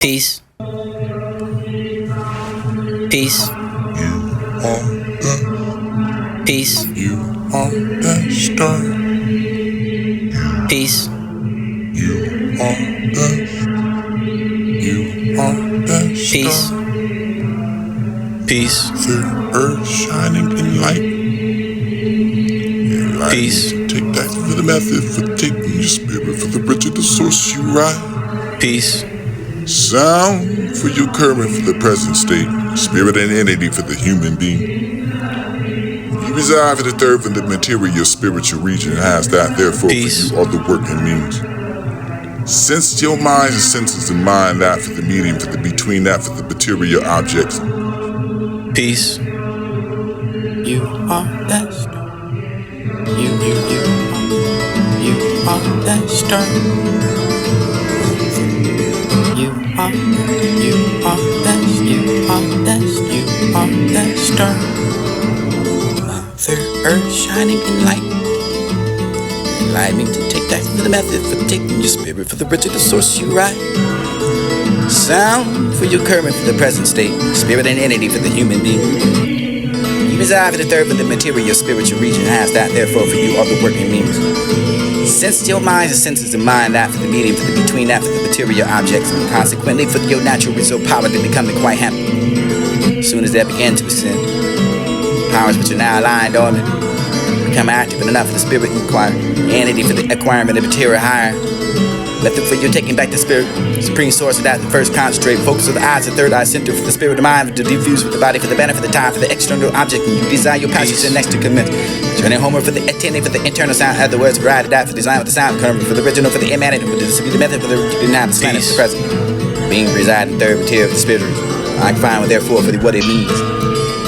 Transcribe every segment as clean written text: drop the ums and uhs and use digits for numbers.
Peace. Peace. You are the, Peace. you are the star. Peace. You are the, you are the Peace. star. Peace. The earth shining in light. Peace. Take that for the method, for taking your spirit, for the bridge of the source you ride. Peace. Sound for your current, for the present state. Spirit and entity for the human being. You reside for the third, for the material spiritual region has that, therefore Peace. for you are the working means. Sense your minds and senses and mind that for the medium, for the between that for the material objects. Peace. You are that star. You are that star. You are that star. Mother Earth shining in light. Enlighten me to take that for the method, for taking your spirit, for the bridge of the source you ride. Sound for your current, for the present state. Spirit and entity for the human being. You reside in the third, for the material spiritual region has that, therefore for you all the working means. Sense your minds and senses and mind that for the medium, for the between that for the material objects, and consequently for your natural reserve power to becoming quite happy. As soon as that began to ascend, powers which are now lying dormant become active and enough for the spirit you acquire, entity for the acquirement of material higher. Method for your taking back the spirit, supreme source of that, the first concentrate, focus of the eyes, the third eye center for the spirit of mind, to diffuse with the body for the benefit of the time, for the external object, and you desire your passage and next to commence. Turning homeward for the attending, for the internal sound, other words, variety that for design with the sound, current for the original, for the immanent, for this be the method for the now, the slant, the present. Being reside in third material of the spirit. I can find therefore for what it means.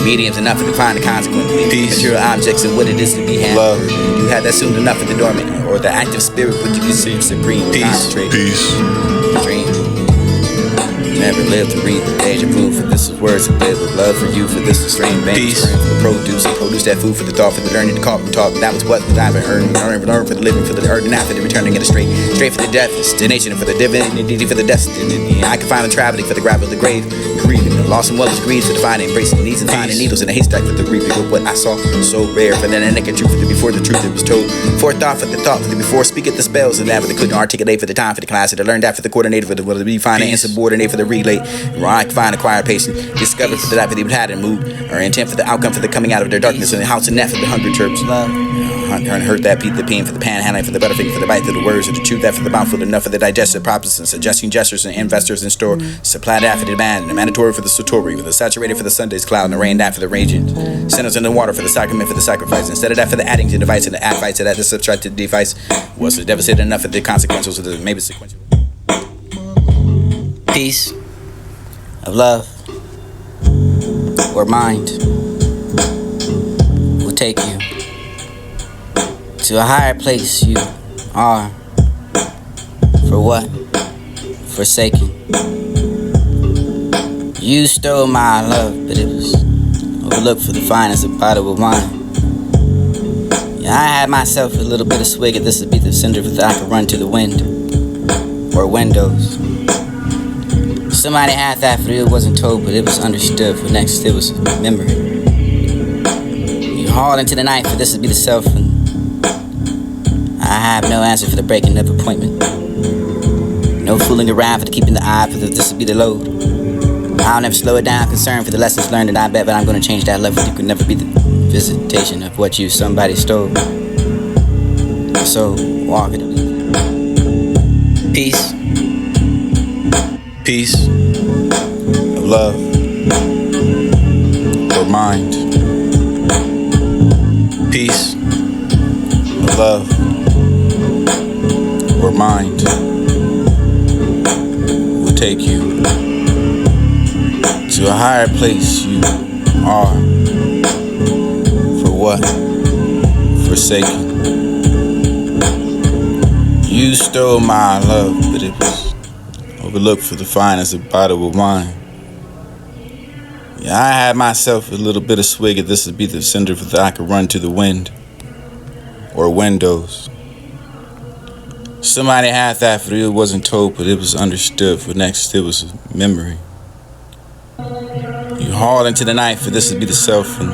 Mediums enough to define the consequence. Material objects and what it is to be handled. You had that soon enough for the dormant or the active spirit, what you conceive supreme. Concentrate. Peace. Dream. Never lived to read the deja vu, for this is words of live with love for you, for this is strange bang. Peace. For the produce, and produce that food for the thought, for the learning, the call and talk. That was what I've been earning, learn for the living, for the earth, and after the returning of the straight for the destination, for the divinity, for the destiny. I can find the traveling for the gravel of the grave, grieving, the loss and wellness, greed for the finding, embracing needs and finding needles in a haystack for the reaping of what I saw so rare, for then a naked truth for the before the truth it was told. Forethought for the thought, for the before speaketh the spells, and that for the couldn't articulate for the time for the class, to learn that for the coordinator, for the will to be finding and subordinate for the relay. I can find acquired patient, discovered for the life that they had and moved, or intent for the outcome for the coming out of their darkness, and the house and net for the hungry chirps. Hunt her and hurt that beat the pain for the panhandling, for the butterfinger, for the bite of the words of the truth, that for the mouthful enough for the digestive properties and suggesting gestures and investors in store. Supply that for the demand, and the mandatory for the satori, with the saturated for the Sunday's cloud, and the rain that for the raging. Sinners in the water for the sacrament for the sacrifice. Instead of that for the adding to the device and the add fight to that the subtracted device was the deficit enough for the consequences of the maybe sequential. Peace. Of love or mind will take you to a higher place you are for what? Forsaken. You stole my love, but it was overlooked for the finest of bottle of wine. Yeah, I had myself a little bit of swig, and this would be the cinder that I could run to the wind or windows. Somebody had that, for it wasn't told, but it was understood. For next, it was memory. You hauled into the night, for this would be the self, and I have no answer for the breaking of appointment. No fooling around for the keeping the eye, for this would be the load. I'll never slow it down, concerned for the lessons learned, and I bet that I'm gonna change that love. You could never be the visitation of what somebody stole. So walk it. Peace. Peace of love or mind. Peace of love or mind will take you to a higher place you are for what? Forsaken. You stole my love, but it was overlooked for the finest of bottle of wine. Yeah, I had myself a little bit of swig, and this would be the cinder that I could run to the wind or windows. Somebody had that, for it wasn't told, but it was understood. For next, it was a memory. You haul into the night, for this would be the self, and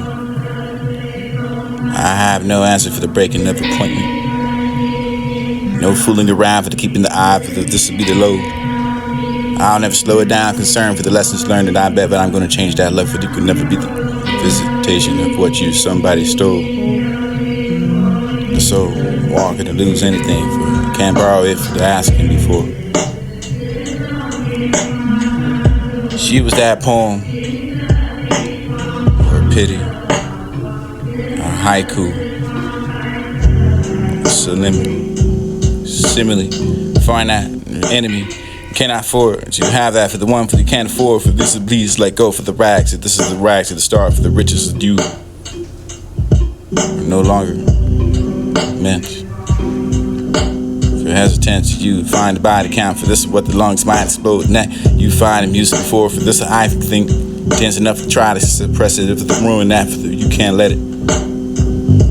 I have no answer for the breaking of appointment. No fooling around for the keeping the eye, for this would be the load. I'll never slow it down, concerned for the lessons learned, and I bet that I'm going to change that love, for it could never be the visitation of what somebody stole. The soul, walking to lose anything, for can't borrow it for the asking before. She was that poem, or pity, or haiku, simile, find that enemy. Cannot afford to have that, for the one for you can't afford, for this is please let go for the rags. If this is the rags to the start, for the riches of you are no longer meant. For hesitance, you find the body count, for this is what the lungs might explode. And that you find in music before, for this I think tense enough to try to suppress it. If the ruin that, for you can't let it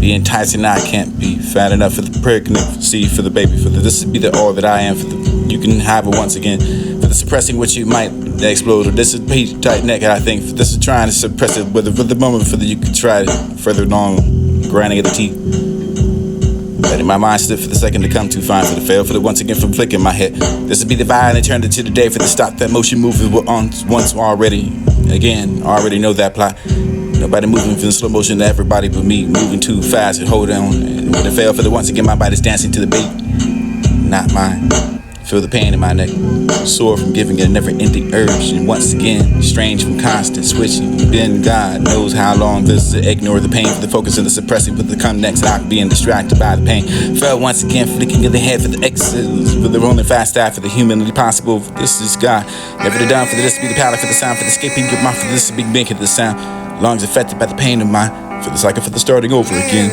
be enticing. I can't be fat enough for the pregnant seed, for the baby, for this would be the all that I am, for the you can have it once again, for the suppressing which you might explode. Or this is Pete tight neck, I think, for this is trying to suppress it, whether for the moment, for the you could try it further along, grinding at the teeth. Letting my mind slip for the second to come too fine, for the fail, for the once again from flicking my head. This would be the violin turned into the day, for the stop that motion moving we're on once already. Again, already know that plot. Nobody moving from slow motion to everybody but me, moving too fast and hold on. And when it fail, for the once again my body's dancing to the beat, not mine. Feel the pain in my neck, sore from giving it a never-ending urge, and once again, strange from constant switching. Then God knows how long this is. Ignore the pain for the focus and the suppressing, but the come next not being distracted by the pain. Fell once again, flicking in the head for the exes, for the rolling fast eye, for the humanly possible. For this is God, never the done, for this to be the powder, for the sound, for the escaping your mouth, for this to be making the sound. Lungs affected by the pain of mine, for the cycle, for the starting over again.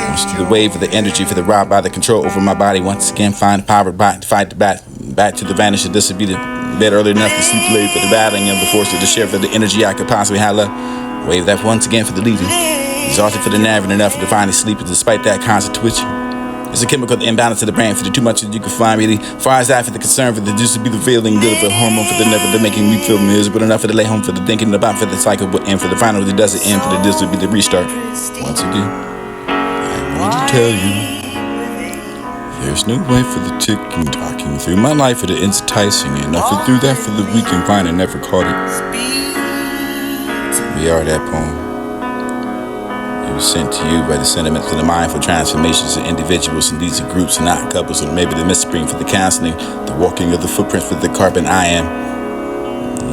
Once through the wave of the energy, for the robbed by the control over my body. Once again, find the power to fight the back to the vanish. This would be the bed early enough to sleep late, for the battling of the force of the share, for the energy I could possibly have left. Wave that once again for the leaving. Exhausted for the navigating enough to finally sleep, despite that constant twitching. It's a chemical imbalance of the brain, for the too much that you can find really. Far as that for the concern, for the juice to be the feeling good of a hormone, for the never the making me feel miserable enough for the lay home, for the thinking about, for the cycle would end, for the final that doesn't end, for the this would be the restart. Once again, I want to tell you, there's no way for the ticking, talking through my life for the enticing, and nothing through that for the weak and find I never caught it. We are that poem. It was sent to you by the sentiments of the mindful transformations of individuals and these are groups and not couples, or maybe the misspring for the counseling, the walking of the footprints for the carbon I am.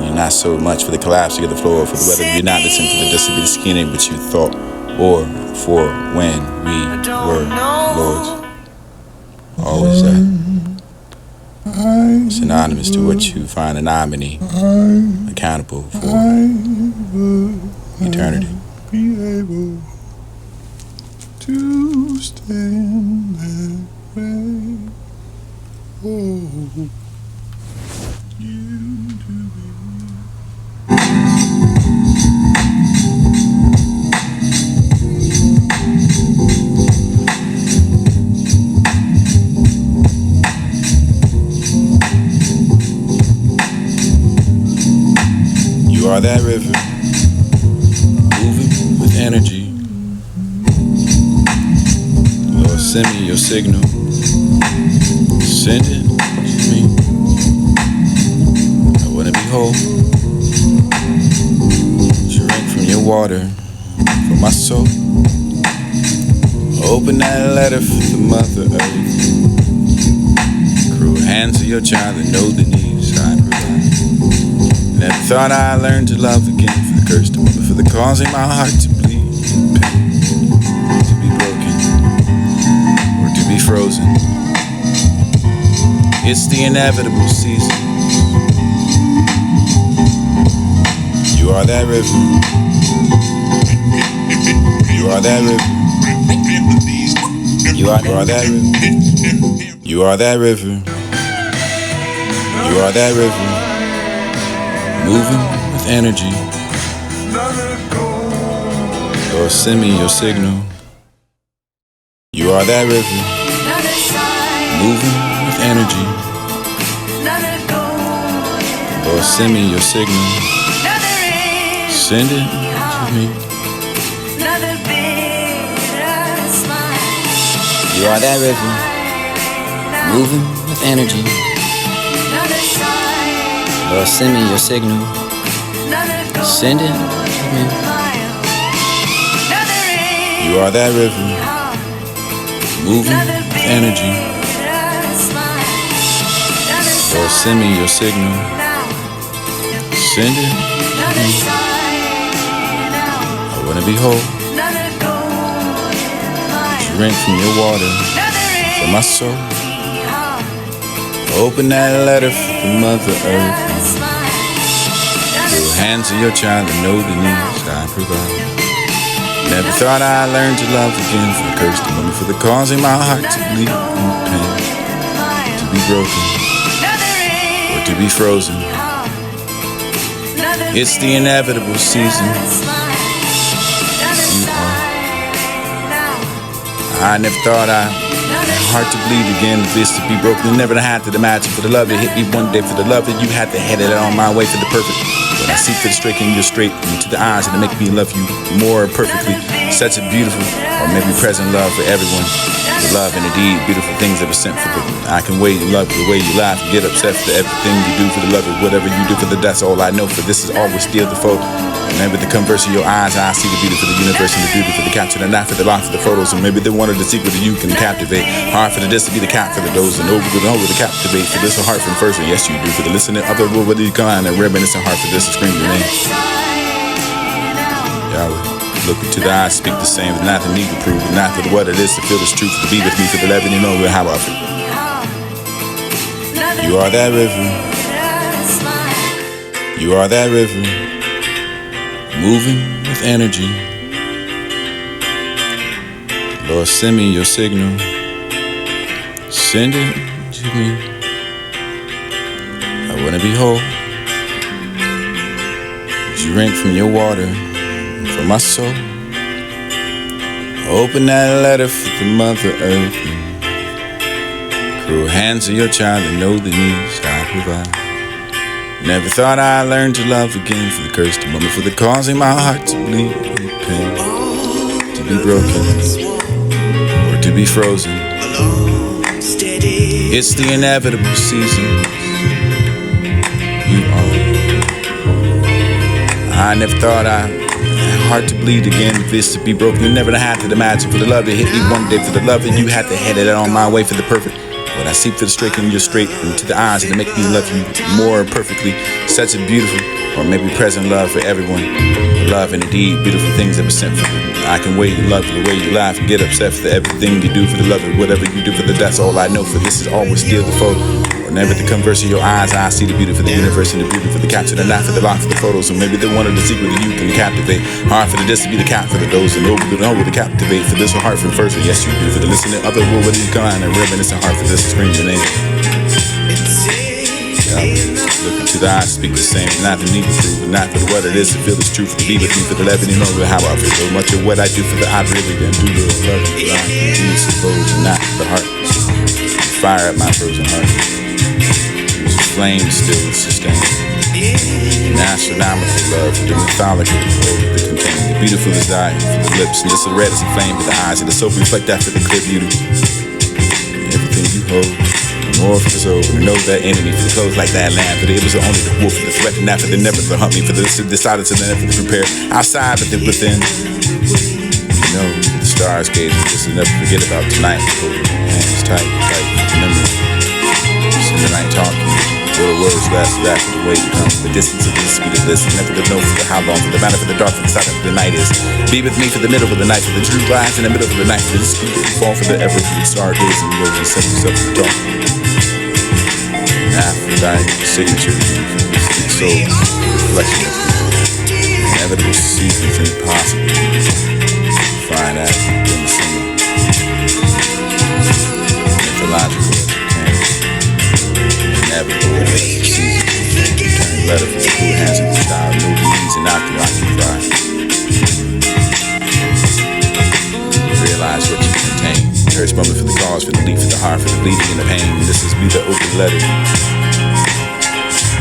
And not so much for the collapsing of the floor, for the whether you're not listening to the this would be the skinning what you thought, or for when we were lords. Always that. Synonymous to what you find a nominee accountable for eternity. Be able to stand that way. Oh, you do You are that river, moving with energy. Lord, send me your signal. Send it to me. I wanna be whole. Drink from your water for my soul. Open that letter for the Mother Earth. Cruel hands of your child that know the needs I provide. Never thought I learned to love again, for the cursed woman, for the causing my heart to bleed, pain, to be broken, or to be frozen. It's the inevitable season. You are that river. You are that river. You are that river. You are that river. You are that river. Moving with energy. Lord, send me your signal. You are that river. Moving with energy. Lord, send me your signal. Send it to me. You are that river, moving with energy. Lord, send me your signal. Send it to me. You are that river, moving with energy. Lord, send me your signal. Send it to me. I wanna be whole. Drink from your water for my soul. Open that letter for the Mother Earth. Your hands of your child and know the needs I provide. Never thought I learned to love again, for the curse to me, for the causing my heart to bleed in pain, to be broken or to be frozen. It's the inevitable season. You are. I never thought I had a heart to bleed again, for this to be broken. Never had to imagine for the love that hit me one day, for the love that you had to head it on my way for the perfect. When I see for the straight and you're straight into the eyes and to make me love you more perfectly. Such a beautiful or maybe present love for everyone. The love and indeed beautiful things that were sent for the I can wait and love the way you laugh and get upset for everything you do for the love of whatever you do for the that's all I know, for this is always still the foe. Remember the converse of your eyes, I see the beauty for the universe and the beauty for the capture, and not for the line for the photos. And maybe the one of the secret that you can captivate. Hard for the this to be the cat for the doze, and over the captivate. For this a heart from first, and yes you do. For the listening other will whether you kind and reminiscent heart for this to scream your name. Yahweh, look into the eyes, speak the same, with nothing need to prove, and not for what it is to feel this truth, to be with me for the loving you know how I feel. You are that river. You are that river, moving with energy. Lord, send me your signal. Send it to me. I wanna be whole. Drink from your water for my soul. Open that letter for the Mother Earth. Cruel hands of your child that know the needs I provide. Never thought I learned to love again, for the cursed moment, for the causing my heart to bleed in pain, to be broken or to be frozen. It's the inevitable season. You are. I never thought I had heart to bleed again, for this to be broken. You never had to imagine for the love that hit me one day, for the love that you had to head it on my way for the perfect. When I see for the straight and you're straight into the eyes and to make me love you more perfectly. Such a beautiful or maybe present love for everyone. Love and indeed beautiful things that were sent for you. I can wait and love the way you laugh and get upset for everything you do for the love of whatever you do for the that's all I know, for this is always still the foe. Whenever the converse of your eyes, I see the beauty for the universe and the beauty for the capture, and not for the line for the photos. And maybe the one of the secret that you can captivate. Hard for the this to be the cat for the doze, and over the captivate. For this a heart from first, and yes you do. For the listening other will whether you kind and reminiscent heart for this to scream your name. Look into the eyes, speak the same, not the need to prove, and not for what it is to feel this truth, to be with me for the loving, you know how I feel. So much of what I do for the I really then do the love you I you suppose, and not the heart. Fire up my frozen heart. Flame still sustained. An astronomical love, the mythological the contain, the beautiful desire for the lips, and just the red as a flame for the eyes, and the soap reflect after the clear beauty. Everything you hold, more for the soul, and know that enemy for the clothes like that lamb, but it was only the wolf for the threat, and not for the never to hunt me, for the decided to never to prepare outside, but then within. You know, the stars gaze, just to never forget about tonight. Hold your hands tight, remember. Just in the night talking. Little words last for the way you come, the distance of the speed of this, and never to know for how long, for the matter for the dark, for the silence of the night is. Be with me for the middle of the night, for the true glass in the middle of the night, for the dispute and fall for the ever true stargaze and yours and set yourself to talk. Aphrodite, signature, soul, reflection of inevitable seasons impossible. Find out in the summer. Mythological. Inevitable seasons. Turn letter for the cool hands of the child. No knees and not the occupy. Realize what you contain. church moment for the cause, for the leaf, for the heart, for the bleeding and the pain. And this is be the open letter.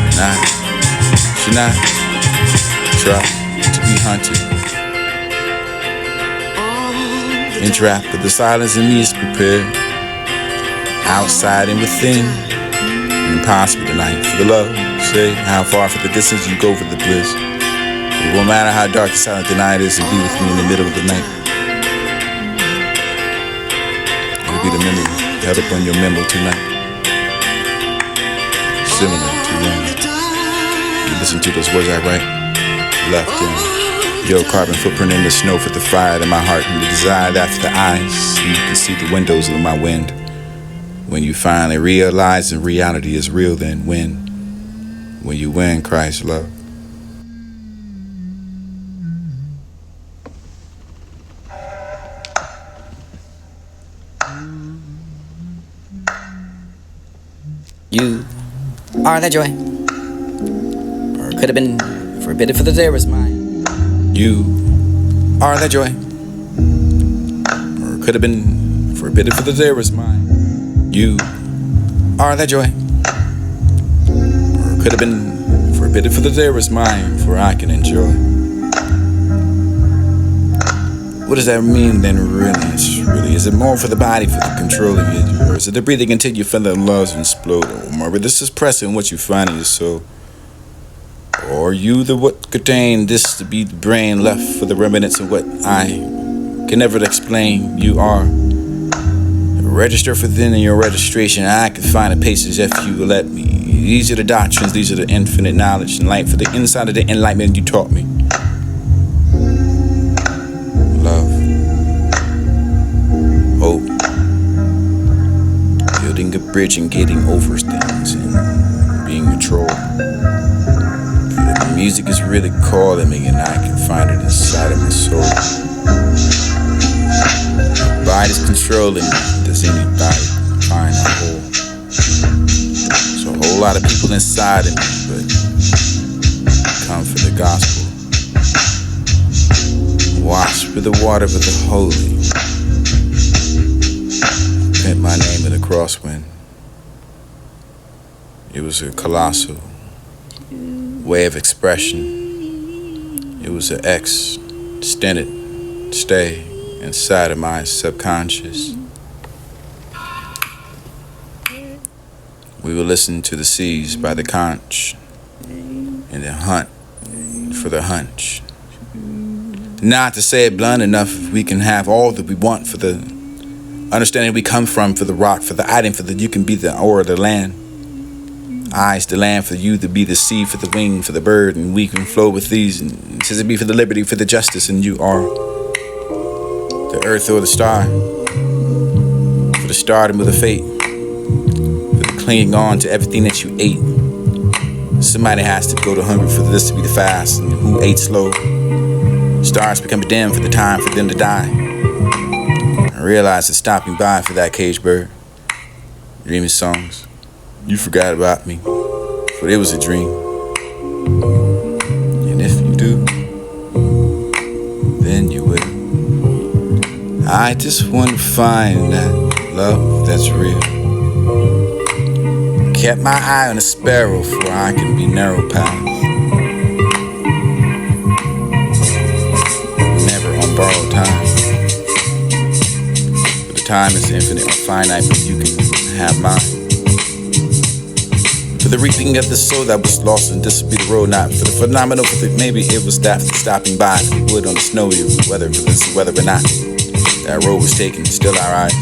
And I should not try to be hunted. Entrapped, but the silence in me is prepared. Outside and within, impossible tonight. For the love, say how far for the distance you go for the bliss. It won't matter how dark and silent the night is, and be with me in the middle of the night. It'll be the memory held up on your memo tonight. Similar to when you listen to those words I write, left in your carbon footprint in the snow for the fire in my heart and the desire after the eyes. So you can see the windows of my wind. When you finally realize that reality is real, then when you win Christ's love. You are that joy, or could have been forbidden for the there was mine. You are that joy, or could have been forbidden for the there was mine. You are that joy, or could have been forbidden for the there was mine, for I can enjoy. What does that mean then, really? Is it more for the body, for the controlling it, or is it the breathing until you feel the lungs explode? Or more, this is pressing what you find in your soul. Or you the what contain this to be the brain left for the remnants of what I can never explain. You are register for then in your registration. I can find the paces if you let me. These are the doctrines, these are the infinite knowledge and light for the inside of the enlightenment you taught me. Love, hope, building a bridge and getting over things and being controlled. The music is really calling me and I can find it inside of my soul. My body's controlling me. Does anybody find a hole? So a whole lot of people inside of me, but come for the gospel. Washed with the water of the holy. Put my name in the crosswind. It was a colossal way of expression. It was an extended stay inside of my subconscious. We will listen to the seas by the conch and then hunt for the hunch. Not to say it blunt enough, we can have all that we want for the understanding we come from, for the rock, for the item, for the you can be the ore of the land. Eyes the land for you to be the sea, for the wing, for the bird, and we can flow with these. And says it be for the liberty, for the justice, and you are the earth or the star, for the stardom of the fate, for the clinging on to everything that you ate. Somebody has to go to hungry for this to be the fast, and who ate slow. Stars become dim for the time for them to die. I realized that stopping by for that caged bird, dreaming songs. You forgot about me, but it was a dream. And if you do, then you will. I just want to find that love that's real. Kept my eye on a sparrow for I can be narrow path. Never on borrowed time. But the time is infinite or finite, but you can have mine. For the reaping of the soul that was lost, and this would be the road, not for the phenomenal, but maybe it was that for stopping by, for the wood on the snowy, whether for this whether or not that road was taken, still our eyes,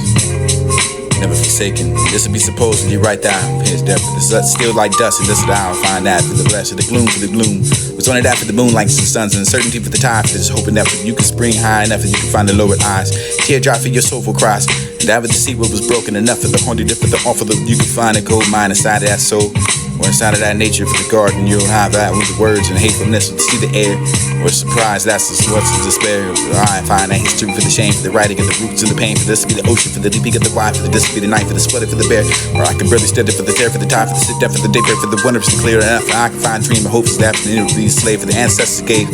never forsaken. This would be supposedly right down his depth, for the still like dust, and this is how I find that for the blessed, the gloom for the gloom. Was only that for the moon like the sun's uncertainty for the time, for just hoping that you can spring high enough that you can find the lowered eyes. Teardrop for your soulful cries. And that would see what was broken enough for the haunted, for the awful that you can find a gold mine inside of that soul. Or inside of that nature for the garden, you'll have that with the words and hatefulness to see the air. Or surprise, that's what's the despair. I find that history for the shame, for the writing of the roots and the pain. For this to be the ocean, for the deeping of the wide, for the this to be the night, for the sweater, for the bear. Or I can barely stand it for the tear, for the time, for the sit down, for the day, for the wonders to clear enough. I can find dream and hope is that for the be slave for the ancestors gave.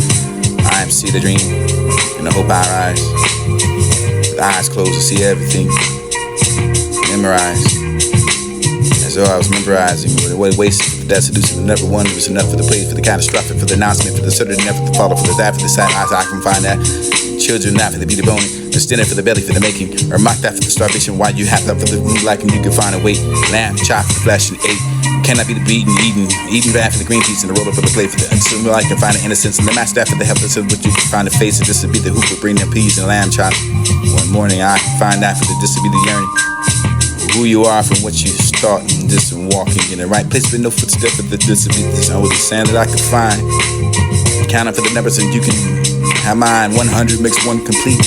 I am see the dream and the hope I rise. With eyes closed to see everything. Memorized. As though I was memorizing what wasted, that seducing, the number one was enough for the place, for the catastrophic, for the announcement, for the certain, never to follow, for the after the sight, I can find that. Children not for the beauty bone, or standing for the belly for the making, or mocked out for the starvation, why you have that for the root like and you can find a weight. Lamb, chop for the flesh and ate. Cannot be the beaten, eating bad for the green peas and the roll up for the plate for the uncertain I can find the innocence and the match that for the helpless of what you can find the face and this would be the hoop for bring them peas and lamb chop. One morning I can find that for the this would be the yearning. Who you are from what you start and this and walking in the right place with no footstep of the this would be this only sand that I could find. Counting for the numbers and you can have mine 100 makes one complete.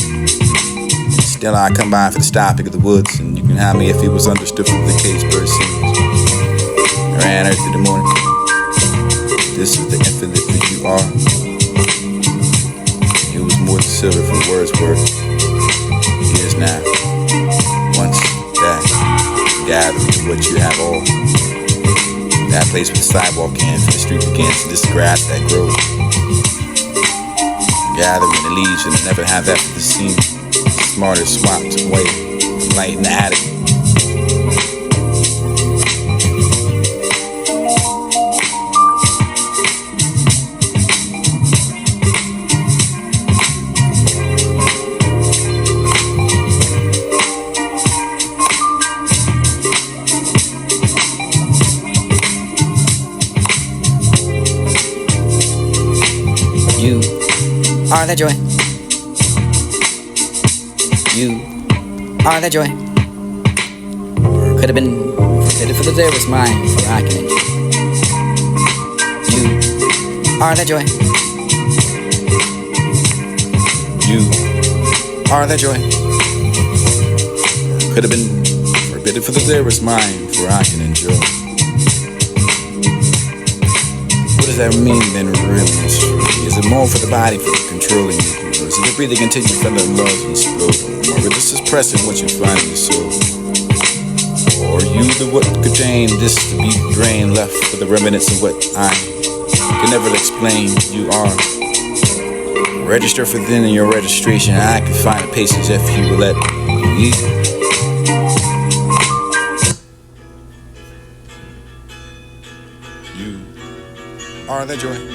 Still I come by for the stopping of the woods and you can have me if it was understood from the case bird sings. I ran earth in the morning. This is the infinite that you are. It was more than silver for words were. It is now. Once that gathering what you have all. That place where the sidewalk ends, the street begins, and this grass that grows. Gathering the leaves and I never have that for the scene. Smarter swapped away, light in the attic. You are the joy. You are the joy. Or could have been forbidden for the there was mine, for I can enjoy. You are the joy. You are the joy. Could have been forbidden for the there was mine, for I can enjoy. What does that mean then really? Is it more for the body, for the controlling you? Or is it the breathing until you fell in love and explode? Or this is pressing what you find in your soul? Or you the what contain this to be drained, left for the remnants of what I can never explain you are? Register for then in your registration, I can find a patience if you will let me. You are the joy.